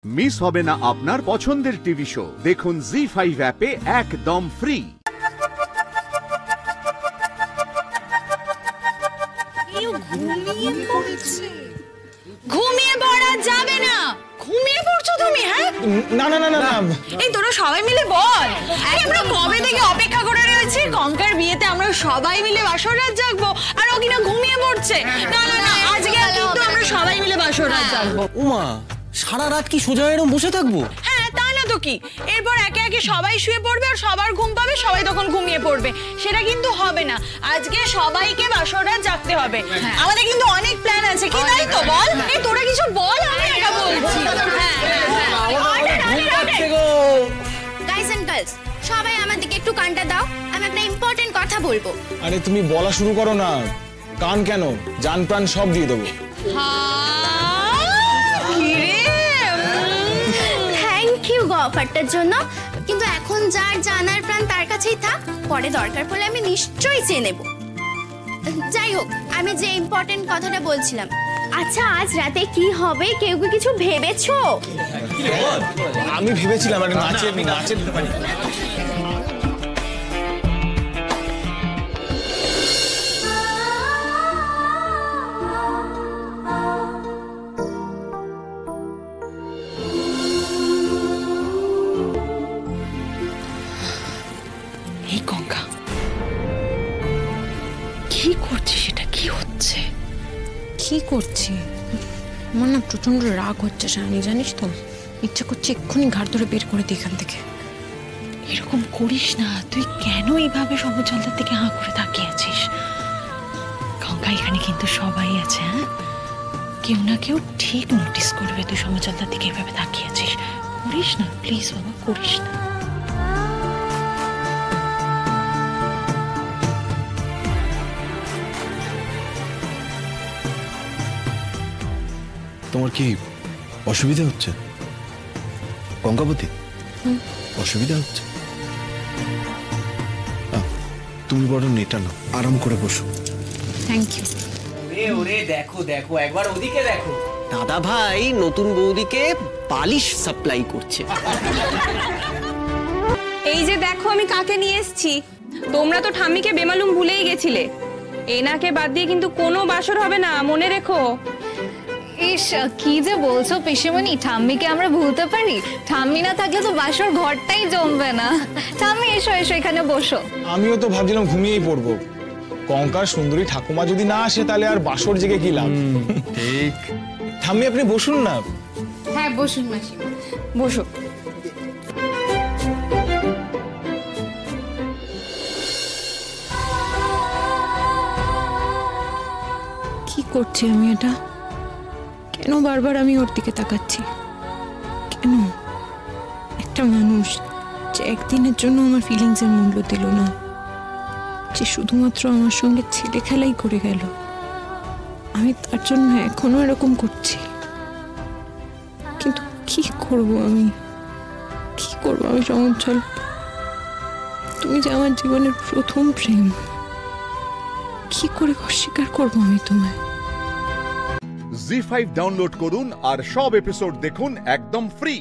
Miss হবে না আপনার পছন্দের টিভি শো। দেখুন জি5 অ্যাপে একদম ফ্রি। ঘুমিয়ে পড়া যাবে না। ঘুমিয়ে পড়ছো তুমি? হ্যাঁ, না না না না, এই তোরা সবাই মিলে বল, আমরা কবে থেকে অপেক্ষা করে রয়েছি কঙ্কার বিয়েতে আমরা সবাই মিলে বাসর রাত জাগবো, আর ও কিনা ঘুমিয়ে পড়ছে। না না না, আজকে কিন্তু আমরা সবাই মিলে বাসর রাত জাগবো। উমা, সারা রাত কি সোজা এরকম বসে থাকবো? হ্যাঁ, তা না তো কি, এরপর একে একে সবাই শুয়ে পড়বে আর সবার ঘুম পাবে, সবাই তখন ঘুমিয়ে পড়বে। সেটা কিন্তু হবে না, আজকে সবাইকে বাসর রাত জাগতে হবে। আমাদের কিন্তু অনেক প্ল্যান আছে, কি তাই তো? বল, এই তোরা কিছু বল, আমি একা বলছি। গাইস এন্ড গার্লস, সবাই আমার দিকে একটু কানটা দাও, আমি একটা ইম্পর্টেন্ট কথা বলবো। আরে তুমি বলা শুরু করো না, কান কেন, জান প্রাণ সব দিয়ে দেবো। থ্যাংক ইউ গো অফারটার জন্য, কিন্তু এখন যার জানার প্রাণ তার কাছেই থাক, পরে দরকার পড়লে আমি নিশ্চয়ই চেয়ে নেব। যাই হোক, আমি যে ইম্পর্টেন্ট কথাটা বলছিলাম, আচ্ছা আজ রাতে কি হবে কেউ কি কিছু ভেবেছো? আমি ভেবেছিলাম একটা নাচের এই গঙ্গা, কি করছিস? এটা কি হচ্ছে? কি করছি? আমার না প্রচন্ড রাগ হচ্ছে শানি, জানিস তো? ইচ্ছা করছে এক্ষুনি ঘাড় ধরে বের করে দিই এখান থেকে। এরকম করিস না, তুই কেন এইভাবে সমচলদার দিকে হাঁ করে তাকিয়ে আছিস? গঙ্গা, এখানে কিন্তু সবাই আছে, হ্যাঁ? কেউ না কেউ ঠিক নোটিস করবে তুই সমচলদার দিকে এভাবে তাকিয়ে আছিস। করিস না প্লিজ বাবা, করিস না। তোমার কি অসুবিধা হচ্ছে গঙ্গাবতী? অসুবিধা হচ্ছে? তুমি বড় নেটা নাও, আরাম করে বসো। Thank you. ওরে দেখো দেখো, একবার ওদিকে দেখো। দাদা ভাই নতুন বৌদিকে পালিশ সাপ্লাই করছে। এই যে দেখো আমি কাকে নিয়ে এসেছি। তোমরা তো ঠাম্মিকে বেমালুম ভুলেই গেছিলে। এনাকে বাদ দিয়ে কিন্তু কোনো বাসর হবে না, মনে রেখো। ইস, কি যে বলছো পিসিমণি, ঠাম্মিকে আমরা ভুলতে পারি? ঠাম্মি না থাকলে তো বাসর ঘরটাই জমবে না। ঠাম্মি এসো এসো, এখানে বসো। আমিও তো ভাবছিলাম ঘুমিয়েই পড়বো। কঙ্কার সুন্দরী ঠাকুমা যদি না আসে তাহলে আর বাসর জেগে কি লাভ? ঠিক। ঠাম্মি আপনি বসুন না। হ্যাঁ বসুন মাসিমা, বসো। কি করছি আমি এটা? কেন বারবার আমি ওর দিকে তাকাচ্ছি? কেন? একটা মানুষ যে একদিনের জন্য আমার ফিলিংসের মূল্য দিল না, যে শুধুমাত্র আমার সঙ্গে ছেলে খেলাই করে গেল, আমি তার জন্য এখনো এরকম করছি। কিন্তু কি করব আমি? কি করব আমি সমঞ্চল? তুমি যে আমার জীবনের প্রথম প্রেম, কি করে অস্বীকার করবো আমি তোমায়? জি5 ডাউনলোড করুন আর সব এপিসোড দেখুন একদম ফ্রি।